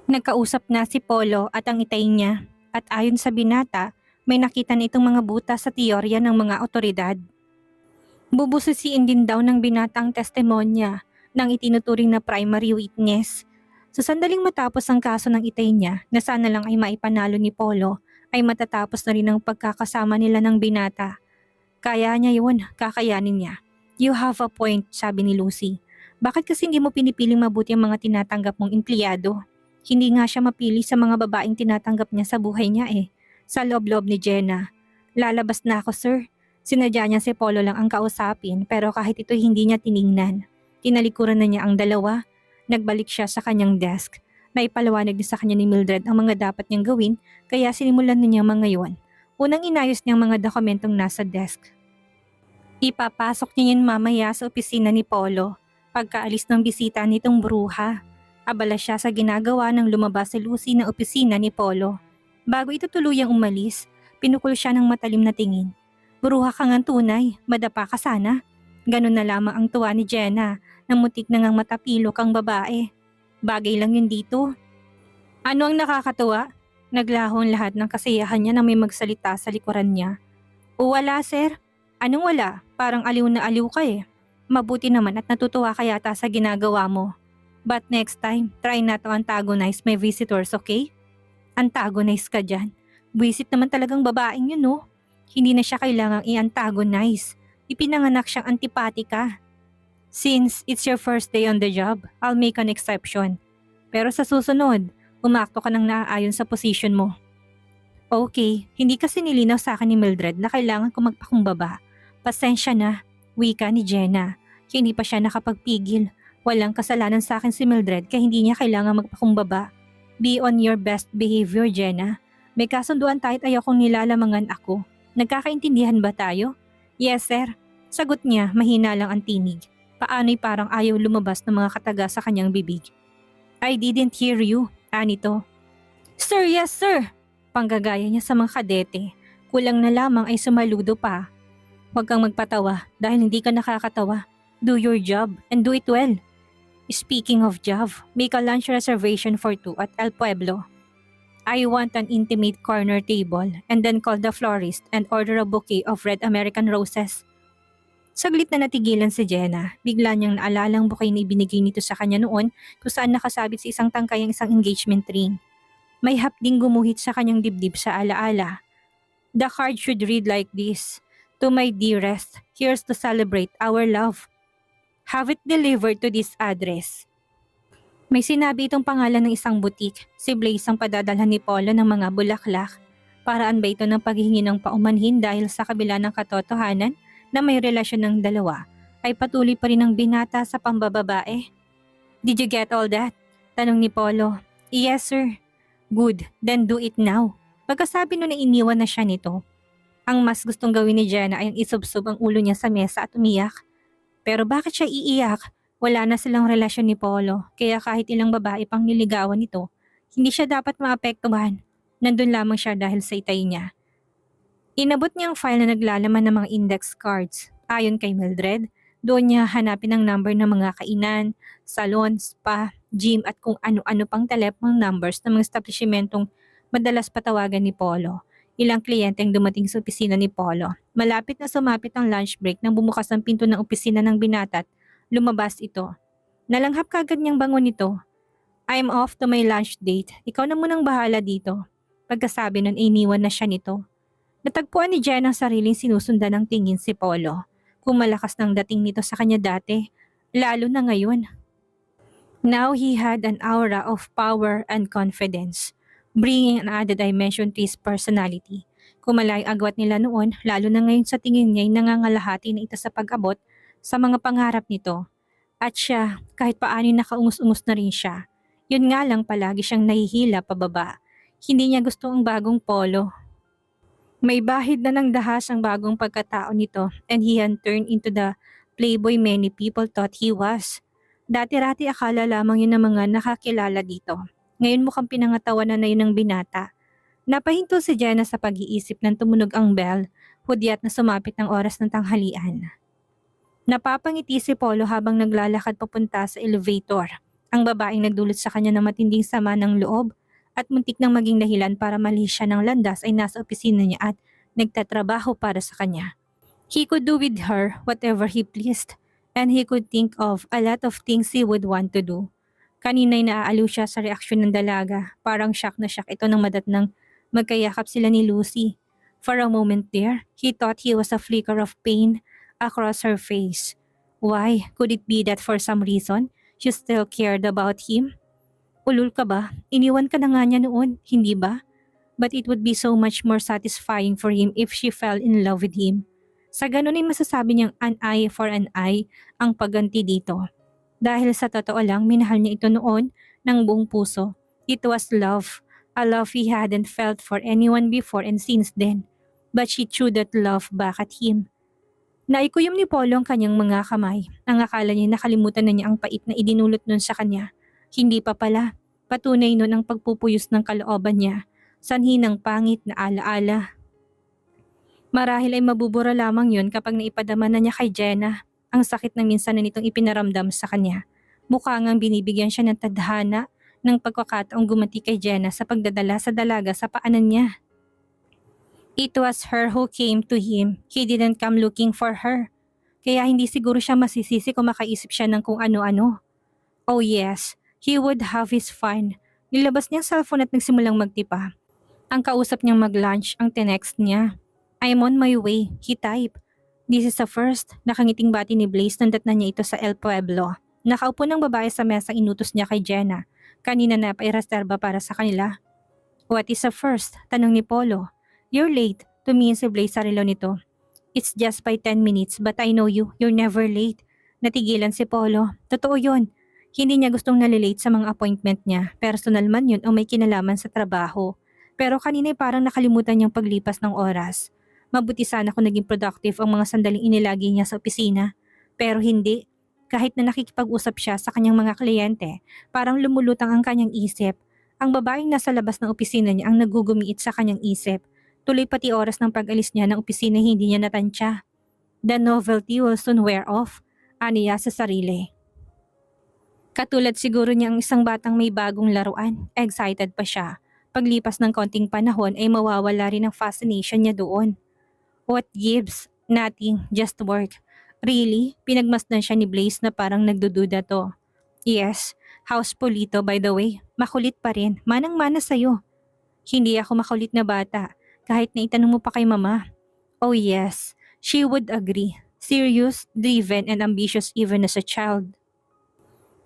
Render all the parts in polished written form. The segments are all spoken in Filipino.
Nagkausap na si Polo at ang itay niya at ayon sa binata, may nakita na itong mga butas sa teorya ng mga otoridad. Bubusisiin din daw ng binata ang testimonya ng itinuturing na primary witness. Sa sandaling matapos ang kaso ng itay niya na sana lang ay maipanalo ni Polo, ay matatapos na rin ang pagkakasama nila ng binata. Kaya niya yun, kakayanin niya. You have a point, sabi ni Lucy. Bakit kasi hindi mo pinipiling mabuti ang mga tinatanggap mong empleyado? Hindi nga siya mapili sa mga babaeng tinatanggap niya sa buhay niya eh. Sa loob-loob ni Jenna. Lalabas na ako, sir. Sinadya niya si Polo lang ang kausapin pero kahit ito hindi niya tiningnan. Tinalikuran na niya ang dalawa. Nagbalik siya sa kanyang desk. Naipaliwanag niya sa kanya ni Mildred ang mga dapat niyang gawin kaya sinimulan na niya mga yon. Unang inayos niya ang mga dokumentong nasa desk. Ipapasok niya yun mamaya sa opisina ni Polo. Pagkaalis ng bisita nitong bruha, abala siya sa ginagawa ng lumabas si Lucy na opisina ni Polo. Bago ito tuluyang umalis, pinukul siya ng matalim na tingin. Bruha ka ngang tunay, madapa ka sana. Ganun na lamang ang tuwa ni Jenna na mutik na ngang matapilok ang babae. Bagay lang yun dito. Ano ang nakakatuwa? Naglahon lahat ng kasiyahan niya nang may magsalita sa likuran niya. O wala sir. Anong wala? Parang aliw na aliw ka eh. Mabuti naman at natutuwa ka yata sa ginagawa mo. But next time, try not to antagonize my visitors, okay? Antagonize ka dyan. Buwisit naman talagang babaeng yun, no? Hindi na siya kailangang i-antagonize. Ipinanganak siyang antipatika. Since it's your first day on the job, I'll make an exception. Pero sa susunod, umakto ka ng naaayon sa position mo. Okay, hindi kasi nilinaw sa akin ni Mildred na kailangan ko magpakumbaba. Pasensya na, wika ni Jenna. Hindi pa siya nakapagpigil. Walang kasalanan sa akin si Mildred kaya hindi niya kailangan magpakumbaba. Be on your best behavior, Jenna. May kasunduan tayo't ayokong nilalamangan ako. Nagkakaintindihan ba tayo? Yes, sir. Sagot niya, mahina lang ang tinig. Paano'y parang ayaw lumabas ng mga kataga sa kanyang bibig. I didn't hear you, Anito. Sir, yes sir. Panggagaya niya sa mga kadete. Kulang na lamang ay sumaludo pa. Huwag kang magpatawa dahil hindi ka nakakatawa. Do your job and do it well. Speaking of job, make a lunch reservation for 2 at El Pueblo. I want an intimate corner table and then call the florist and order a bouquet of red American roses. Saglit na natigilan si Jenna. Bigla niyang naalalang bouquet na ibinigay nito sa kanya noon kung saan nakasabit sa isang tangkay ang isang engagement ring. May hapding gumuhit sa kanyang dibdib sa alaala. The card should read like this. To my dearest, here's to celebrate our love. Have it delivered to this address. May sinabi itong pangalan ng isang butik. Si Blaze ang padadalhan ni Polo ng mga bulaklak. Paraan ba ito ng paghihingi ng paumanhin dahil sa kabila ng katotohanan na may relasyon ng dalawa ay patuloy pa rin ang binata sa pambababae? Did you get all that? Tanong ni Polo. Yes sir. Good, then do it now. Pagkasabi nun na iniwan na siya nito. Ang mas gustong gawin ni Jenna ay ang isubsob ang ulo niya sa mesa at umiyak. Pero bakit siya iiyak? Wala na silang relasyon ni Polo, kaya kahit ilang babae pang niligawan nito, hindi siya dapat maapektuhan. Nandun lamang siya dahil sa itay niya. Inabot niya ang file na naglalaman ng mga index cards. Ayon kay Mildred, doon niya hanapin ang number ng mga kainan, salon, spa, gym at kung ano-ano pang telepong numbers ng mga establishmentong madalas patawagan ni Polo. Ilang kliyente ang dumating sa opisina ni Polo. Malapit na sumapit ang lunch break nang bumukas ang pinto ng opisina ng binata at lumabas ito. Nalanghap kagad niyang bangon nito. I'm off to my lunch date. Ikaw na munang bahala dito. Pagkasabi nun ay iniwan na siya nito. Natagpuan ni Jen ang sariling sinusundan ng tingin si Polo. Kung malakas ng dating nito sa kanya dati, lalo na ngayon. Now he had an aura of power and confidence, bringing an added dimension to his personality. Kung malay agwat nila noon, lalo na ngayon sa tingin niya ay nangangalahati na ito sa pag-abot sa mga pangarap nito. At siya, kahit paano nakaungus-ungus na rin siya. Yun nga lang palagi siyang nahihila pababa. Hindi niya gusto ang bagong Polo. May bahid na ng dahas ang bagong pagkatao nito and he had turned into the playboy many people thought he was. Dati-rati akala lamang yun ng mga nakakilala dito. Ngayon mukhang pinangatawanan na yun ng binata. Napahinto si Jenna sa pag-iisip nang tumunog ang bell, hudyat na sumapit ng oras ng tanghalian. Napapangiti si Polo habang naglalakad papunta sa elevator. Ang babaeng nagdulot sa kanya ng matinding sama ng loob at muntik nang maging dahilan para mali siya ng landas ay nasa opisina niya at nagtatrabaho para sa kanya. He could do with her whatever he pleased and he could think of a lot of things he would want to do. Kanina'y naaaliw siya sa reaksyon ng dalaga. Parang shock na shock ito nang madatnang magkayakap sila ni Lucy. For a moment there, he thought he was a flicker of pain across her face. Why? Could it be that for some reason, she still cared about him? Ulul ka ba? Iniwan ka na nga niya noon, hindi ba? But it would be so much more satisfying for him if she fell in love with him. Sa ganun ay masasabi niyang an eye for an eye ang pagganti dito. Dahil sa totoo lang, minahal niya ito noon ng buong puso. It was love, a love he hadn't felt for anyone before and since then. But she threw that love back at him. Naikuyom ni Polo ang kanyang mga kamay. Ang akala niya nakalimutan na niya ang pait na idinulot nun sa kanya. Hindi pa pala. Patunay nun ang pagpupuyos ng kalooban niya. Sanhi ng pangit na alaala. Marahil ay mabubura lamang yun kapag naipadama na niya kay Jenna ang sakit na minsan na nitong ipinaramdam sa kanya. Mukha ngang binibigyan siya ng tadhana ng pagkakataong gumanti kay Jenna sa pagdadala sa dalaga sa paanan niya. It was her who came to him. He didn't come looking for her. Kaya hindi siguro siya masisisi kung makaisip siya ng kung ano-ano. Oh yes, he would have his fun. Nilabas niya ang cellphone at nagsimulang magtipa. Ang kausap niyang mag-lunch ang tinext niya. I'm on my way, he typed. This is the first. Nakangiting bati ni Blaze nang datnan niya ito sa El Pueblo. Nakaupo ng babae sa mesa inutos niya kay Jenna. Kanina na pairasterba para sa kanila. What is the first? Tanong ni Polo. You're late. Tumingin si Blaze sa relo nito. It's just by 10 minutes but I know you. You're never late. Natigilan si Polo. Totoo yun. Hindi niya gustong nalilate sa mga appointment niya. Personal man yun o may kinalaman sa trabaho. Pero kanina'y parang nakalimutan niyang paglipas ng oras. Mabuti sana kung naging productive ang mga sandaling inilagi niya sa opisina. Pero hindi. Kahit na nakikipag-usap siya sa kanyang mga kliyente, parang lumulutang ang kanyang isip. Ang babaeng nasa labas ng opisina niya ang nagugumiit sa kanyang isip. Tuloy pati oras ng pag-alis niya ng opisina hindi niya natantya. The novelty will soon wear off, aniya sa sarili. Katulad siguro niya ang isang batang may bagong laruan, excited pa siya. Paglipas ng konting panahon ay mawawala rin ang fascination niya doon. What gives? Nothing, just work. Really? Pinagmasdan siya ni Blaze na parang nagdududa to. Yes, House Polito by the way, makulit pa rin, manang-mana sa'yo. Hindi ako makulit na bata. Kahit na itanong mo pa kay mama. Oh yes, she would agree. Serious, driven, and ambitious even as a child.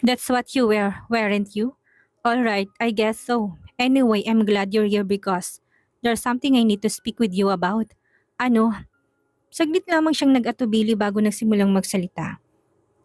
That's what you were, weren't you? Alright, I guess so. Anyway, I'm glad you're here because there's something I need to speak with you about. Ano? Saglit lamang siyang nag-atubili bago nagsimulang magsalita.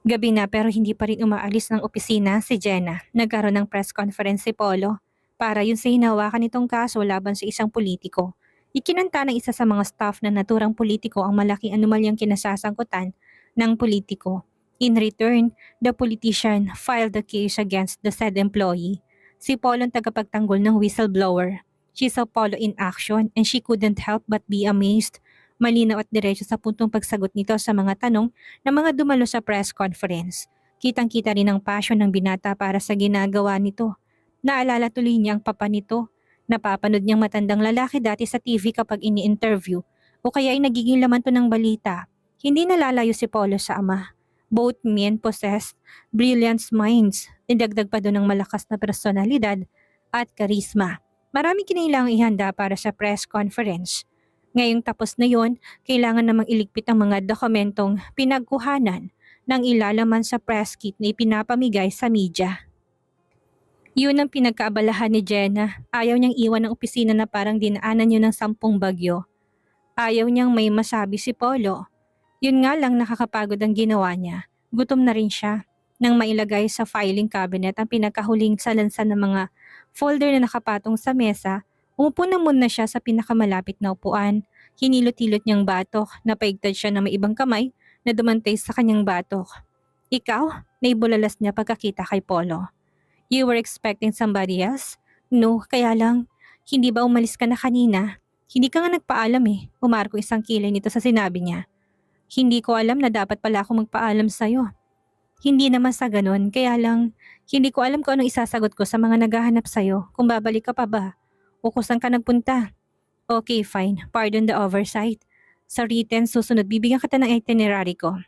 Gabi na pero hindi pa rin umaalis ng opisina si Jenna. Nagkaroon ng press conference si Polo para yun sa hinawakan nitong kaso laban sa isang politiko. Ikinanta ng isa sa mga staff na naturang politiko ang malaking anomalyang kinasasangkutan ng politiko. In return, the politician filed the case against the said employee. Si Polo ang tagapagtanggol ng whistleblower. She saw Polo in action and she couldn't help but be amazed. Malinaw at diretso sa puntong pagsagot nito sa mga tanong ng mga dumalo sa press conference. Kitang-kita rin ang passion ng binata para sa ginagawa nito. Naalala tuloy niya ang papa nito. Napapanood niyang matandang lalaki dati sa TV kapag ini-interview o kaya ay nagiging laman to ng balita. Hindi nalalayo si Polo sa ama. Both men possessed brilliant minds. Nidagdag pa doon ng malakas na personalidad at karisma. Marami kinailangang ihanda para sa press conference. Ngayong tapos na yon, kailangan namang iligpit ang mga dokumentong pinagkuhanan ng ilalaman sa press kit na ipinapamigay sa media. Yun ang pinagkaabalahan ni Jenna. Ayaw niyang iwan ng opisina na parang dinaanan niyo ng 10 bagyo. Ayaw niyang may masabi si Polo. Yun nga lang nakakapagod ang ginawa niya. Gutom na rin siya. Nang mailagay sa filing cabinet ang pinakahuling salansan ng mga folder na nakapatong sa mesa, umupo na muna siya sa pinakamalapit na upuan. Hinilot-hilot niyang batok, napaigtad siya ng may ibang kamay na dumantay sa kanyang batok. Ikaw? Naibulalas niya pagkakita kay Polo. You were expecting somebody else? No, kaya lang, hindi ba umalis ka na kanina? Hindi ka nga nagpaalam eh, umarko isang kilay nito sa sinabi niya. Hindi ko alam na dapat pala ako magpaalam sa'yo. Hindi naman sa ganun, kaya lang, Hindi ko alam kung anong isasagot ko sa mga naghahanap sa'yo, kung babalik ka pa ba o kung saan ka nagpunta. Okay, fine. Pardon the oversight. Sa written, susunod bibigyan kita ng itinerary ko.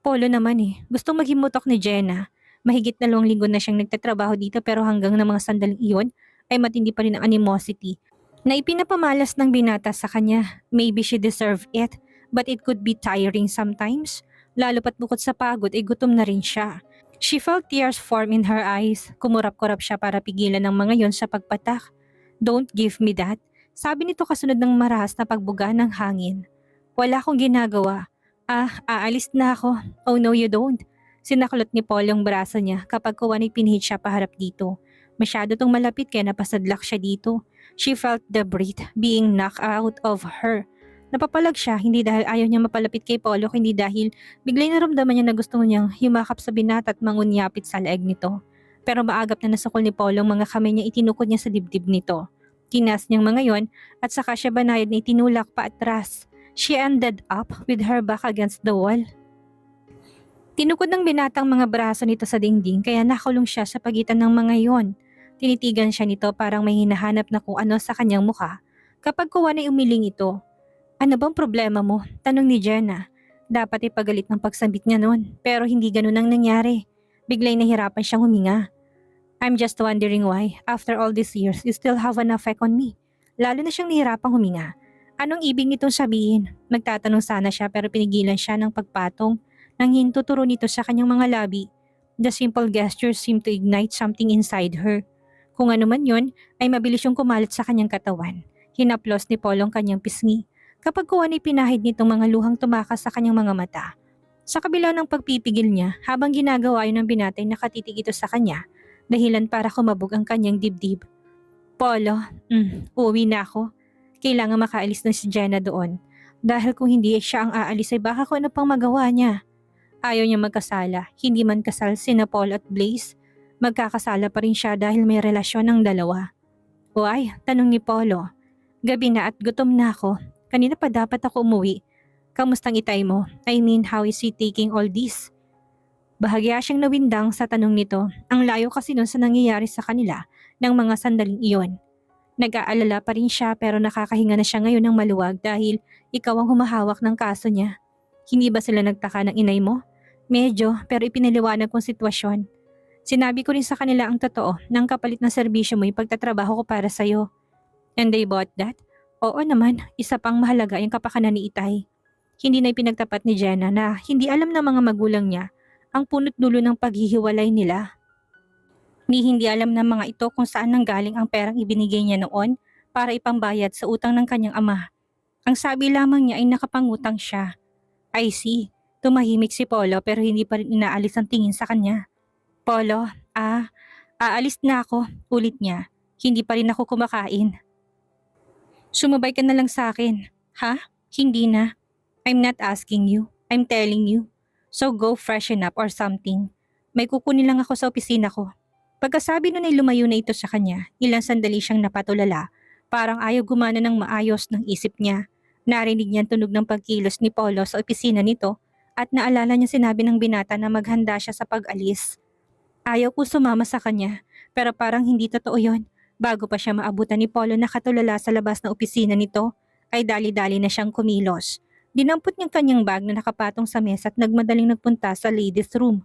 Polo naman gustong maghimutok ni Jenna. Mahigit 2 linggo na siyang nagtatrabaho dito pero hanggang ng mga sandaling iyon ay matindi pa rin ang animosity na ipinapamalas ng binata sa kanya. Maybe she deserved it, but it could be tiring sometimes. Lalo pat bukod sa pagod ay gutom na rin siya. She felt tears form in her eyes. Kumurap-kurap siya para pigilan ng mga yon sa pagpatak. Don't give me that. Sabi nito kasunod ng marahas na pagbuga ng hangin. Wala akong ginagawa. Aalis na ako. Oh no, you don't. Sinaklot ni Paul yung braso niya kapag kuwan ay pinihit siya paharap dito. Masyado tong malapit kaya napasadlak siya dito. She felt the breath being knocked out of her. Napapalag siya hindi dahil ayaw niya mapalapit kay Polo kundi dahil biglang naramdaman niya na gusto niyang yumakap sa binata at mangunyapit sa leeg nito. Pero maagap na nasukol ni Polo ang mga kamay niya itinukod niya sa dibdib nito. Kinas niyang mga yon at saka siya banayad na itinulak pa atras. She ended up with her back against the wall. Tinukod ng binatang mga braso nito sa dingding kaya nakulong siya sa pagitan ng mga yon. Tinitigan siya nito parang may hinahanap na kung ano sa kanyang mukha. Kapag kuwan ay umiling ito. Ano bang problema mo? Tanong ni Jenna. Dapat ipagalit ng pagsambit niya noon pero hindi ganun ang nangyari. Biglay nahirapan siyang huminga. I'm just wondering why, after all these years, you still have an effect on me. Lalo na siyang nahirapang huminga. Anong ibig nitong sabihin? Nagtatanong sana siya pero pinigilan siya ng pagpatong nang hintuturo nito sa kanyang mga labi. The simple gesture seemed to ignite something inside her. Kung ano man yun, ay mabilis yung kumalat sa kanyang katawan. Hinaplos ni Paul ang kanyang pisngi. Kapag kuwan ay pinahid nitong mga luhang tumakas sa kanyang mga mata. Sa kabila ng pagpipigil niya, habang ginagawa yun ng binatay nakatitig ito sa kanya, dahilan para kumabog ang kanyang dibdib. Polo, uwi na ako. Kailangan makaalis na si Jenna doon. Dahil kung hindi siya ang aalis ay baka kung ano pang magawa niya. Ayaw niya magkasala, hindi man kasal sina Paul at Blaze. Magkakasala pa rin siya dahil may relasyon ng dalawa. Why? Tanong ni Polo. Gabi na at gutom na ako. Kanina pa dapat ako umuwi. Kamustang itay mo? I mean, how is he taking all this? Bahagya siyang nawindang sa tanong nito. Ang layo kasi nun sa nangyayari sa kanila ng mga sandaling iyon. Nag-aalala pa rin siya pero nakakahinga na siya ngayon ng maluwag dahil ikaw ang humahawak ng kaso niya. Hindi ba sila nagtaka ng inay mo? Medyo, pero ipinaliwanag kong sitwasyon. Sinabi ko rin sa kanila ang totoo ng kapalit ng serbisyo mo yung pagtatrabaho ko para sa'yo. And they bought that? Oo naman, isa pang mahalaga yung kapakanan ni Itay. Hindi na ipinagtapat ni Jenna na hindi alam ng mga magulang niya ang punot dulo ng paghihiwalay nila. Ni hindi alam ng mga ito kung saan nanggaling ang perang ibinigay niya noon para ipambayad sa utang ng kanyang ama. Ang sabi lamang niya ay nakapangutang siya. I see. Tumahimik si Polo pero hindi pa rin inaalis ang tingin sa kanya. Polo, aalis na ako, ulit niya. Hindi pa rin ako kumakain. Sumabay ka na lang sa akin. Ha? Hindi na. I'm not asking you. I'm telling you. So go freshen up or something. May kukunin lang ako sa opisina ko. Pagkasabi nun ay lumayo na ito sa kanya, ilang sandali siyang napatulala. Parang ayaw gumana ng maayos ng isip niya. Narinig niya ang tunog ng pagkilos ni Polo sa opisina nito at naalala niya sinabi ng binata na maghanda siya sa pag-alis. Ayaw ko sumama sa kanya pero parang hindi totoo yon. Bago pa siya maabutan ni Polo na katulala sa labas ng opisina nito ay dali-dali na siyang kumilos. Dinampot niyang kanyang bag na nakapatong sa mesa at nagmadaling nagpunta sa ladies' room.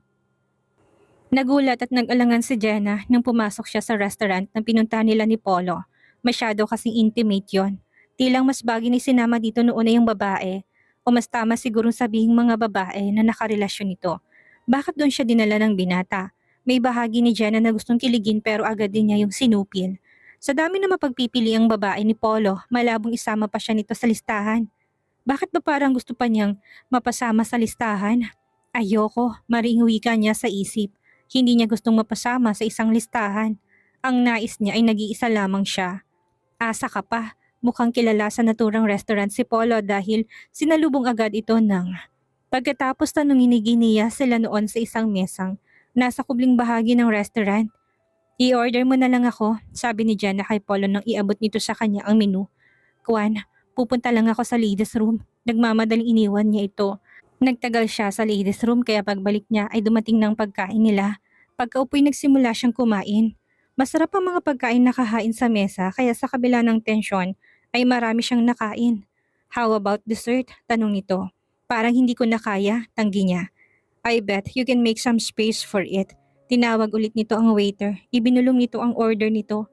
Nagulat at nag-alangan si Jenna nang pumasok siya sa restaurant na pinuntahan nila ni Polo. Masyado kasing intimate yon. Tilang mas bagay ni sinama dito noon ay yung babae o mas tama sigurong sabihing mga babae na nakarelasyon nito. Bakit doon siya dinala ng binata? May bahagi ni Jenna na gustong kiligin pero agad din niya yung sinupil. Sa dami na mapagpipili ang babae ni Polo, malabong isama pa siya nito sa listahan. Bakit ba parang gusto pa niyang mapasama sa listahan? Ayoko, maringuwi ka niya sa isip. Hindi niya gustong mapasama sa isang listahan. Ang nais niya ay nag-iisa lamang siya. Asa ka pa. Mukhang kilala sa naturang restaurant si Polo dahil sinalubong agad ito ng... Pagkatapos tanungin ni Guinea sila noon sa isang mesang nasa kubling bahagi ng restaurant. I-order mo na lang ako, sabi ni Jenna kay Polo nang iabot nito sa kanya ang menu. Kwan, pupunta lang ako sa ladies room. Nagmamadaling iniwan niya ito. Nagtagal siya sa ladies room kaya pagbalik niya ay dumating ng pagkain nila. Pagkaupo'y nagsimula siyang kumain. Masarap ang mga pagkain nakahain sa mesa kaya sa kabila ng tensyon ay marami siyang nakain. How about dessert? Tanong nito. Parang hindi ko na kaya, tanggi niya. I bet you can make some space for it. Tinawag ulit nito ang waiter. Ibinulong nito ang order nito.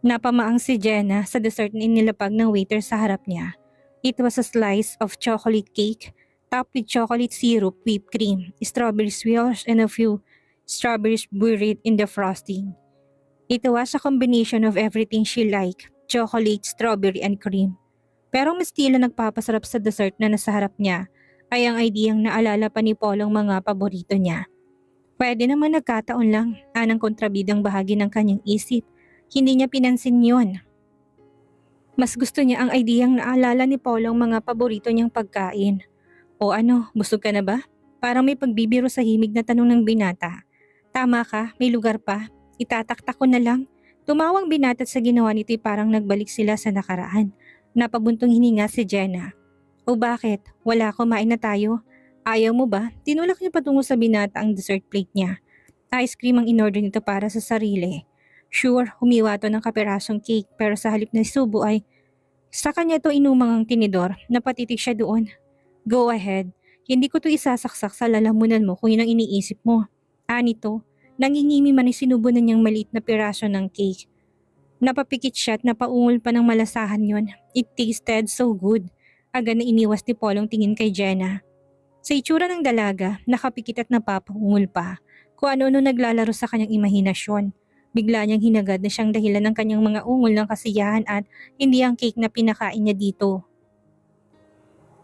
Napamaang si Jenna sa dessert na inilapag ng waiter sa harap niya. It was a slice of chocolate cake topped with chocolate syrup, whipped cream, strawberry swirls, and a few strawberries buried in the frosting. It was a combination of everything she liked, chocolate, strawberry, and cream. Pero ang estilo nagpapasarap sa dessert na nasa harap niya ay ang ideyang naalala pa ni Paul ang mga paborito niya. Pwede naman nagkataon lang, anang kontrabidang bahagi ng kanyang isip. Hindi niya pinansin yon. Mas gusto niya ang ideyang naalala ni Paul ang mga paborito niyang pagkain. O ano, busog ka na ba? Parang may pagbibiro sa himig na tanong ng binata. Tama ka, may lugar pa. Itataktak ko na lang. Tumawang binata sa ginawa nito'y parang nagbalik sila sa nakaraan. Napabuntong hininga si Jenna. O bakit? Wala, kumain na tayo. Ayaw mo ba? Tinulak niya patungo sa binata ang dessert plate niya. Ice cream ang inorder nito para sa sarili. Sure, humiwa to ng kapirasong cake pero sa halip na subo ay sa kanya to inumang ang tinidor. Napatitig siya doon. Go ahead. Hindi ko to isasaksak sa lalamunan mo kung yun ang iniisip mo. Anito, nangingimi man ay sinubo na niyang maliit na piraso ng cake. Napapikit siya at napaungol pa ng malasahan yon. It tasted so good. Agad na iniwas ni Polong tingin kay Jenna. Sa itsura ng dalaga, nakapikit at napapaungol pa. Kung ano-ano naglalaro sa kanyang imahinasyon. Bigla niyang hinagad na siyang dahilan ng kanyang mga ungol ng kasiyahan at hindi ang cake na pinakain niya dito.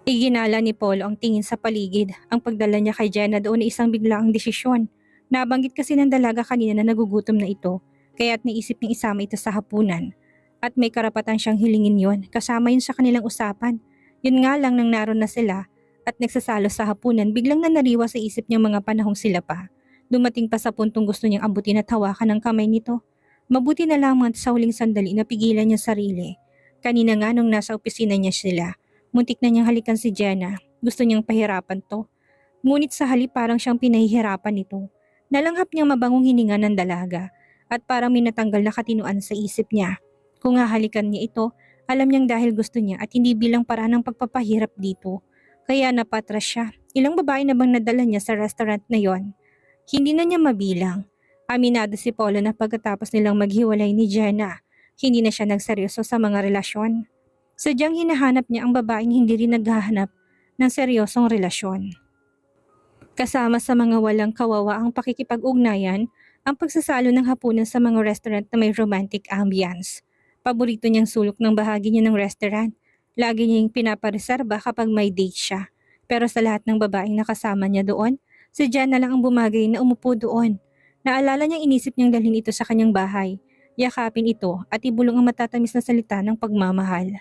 Iginala ni Paul ang tingin sa paligid. Ang pagdala niya kay Jenna doon ay isang biglaang desisyon. Nabanggit kasi ng dalaga kanina na nagugutom na ito, kaya't naisip niyang isama ito sa hapunan. At may karapatan siyang hilingin yon, kasama yun sa kanilang usapan. Yun nga lang nang naroon na sila at nagsasalo sa hapunan, biglang nanariwa sa isip niyang mga panahong sila pa. Dumating pa sa puntong gusto niyang abutin at hawakan ang kamay nito. Mabuti na lamang sa huling sandali na pigilan niya sarili. Kanina nga nung nasa opisina niya sila, muntik na niyang halikan si Jenna. Gusto niyang pahirapan to. Ngunit sa halip parang siyang pinahihirapan nito. Nalanghap niyang mabangong hininga ng dalaga at parang may natanggal na katinuan sa isip niya. Kung hahalikan niya ito, alam niyang dahil gusto niya at hindi bilang paraan ng pagpapahirap dito. Kaya napatras siya. Ilang babae na bang nadala niya sa restaurant na yon? Hindi na niya mabilang. Aminado si Polo na pagkatapos nilang maghiwalay ni Jenna, hindi na siya nagseryoso sa mga relasyon. Sadyang hinahanap niya ang babaeng hindi rin naghahanap ng seryosong relasyon. Kasama sa mga walang kawawa ang pakikipag-ugnayan, ang pagsasalo ng hapunan sa mga restaurant na may romantic ambience. Paborito niyang sulok ng bahagi niya ng restaurant. Lagi niyang pinapareserba kapag may date siya. Pero sa lahat ng babaeng nakasama niya doon, si Jenna lang ang bumagay na umupo doon. Naalala niyang inisip niyang dalhin ito sa kanyang bahay, yakapin ito at ibulong ang matatamis na salita ng pagmamahal.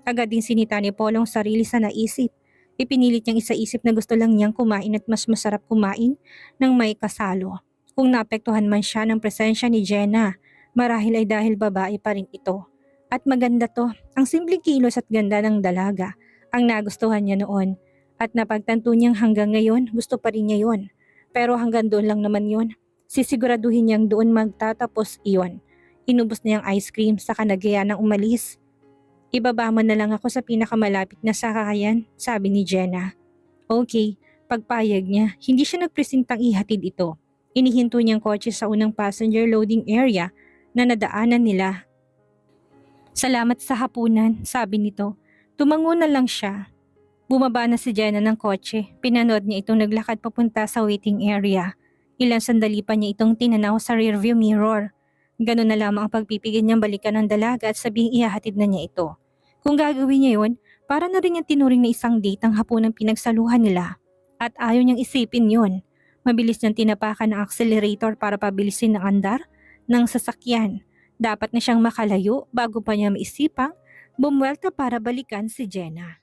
Agad din sinita ni Polong sarili sa naisip. Ipinilit niyang isaisip na gusto lang niyang kumain at mas masarap kumain ng may kasalo. Kung naapektuhan man siya ng presensya ni Jenna, marahil ay dahil babae pa rin ito. At maganda to, ang simpleng kilos at ganda ng dalaga ang nagustuhan niya noon. At napagtanto niyang hanggang ngayon gusto pa rin niya yon. Pero hanggang doon lang naman yon. Sisiguraduhin niyang doon magtatapos iyon. Inubos niya ang ice cream sa kanagaya ng umalis. Ibaba mo na lang ako sa pinakamalapit na sakayan, sabi ni Jenna. Okay, pagpayag niya, hindi siya nagpresintang ihatid ito. Inihinto niyang kotse sa unang passenger loading area na nadaanan nila. Salamat sa hapunan, sabi nito. Tumango na lang siya. Bumaba na si Jenna ng kotse. Pinanood niya itong naglakad papunta sa waiting area. Ilang sandali pa niya itong tinanaw sa rearview mirror. Ganun na lamang ang pagpipigil niyang balikan ng dalaga at sabihing ihahatid na niya ito. Kung gagawin niya yun, para na rin niyang tinuring na isang date ang hapunang pinagsaluhan nila. At ayaw niyang isipin yun. Mabilis niyang tinapakan ng accelerator para pabilisin ang andar ng sasakyan. Dapat na siyang makalayo bago pa niya maisipang bumwelta para balikan si Jenna.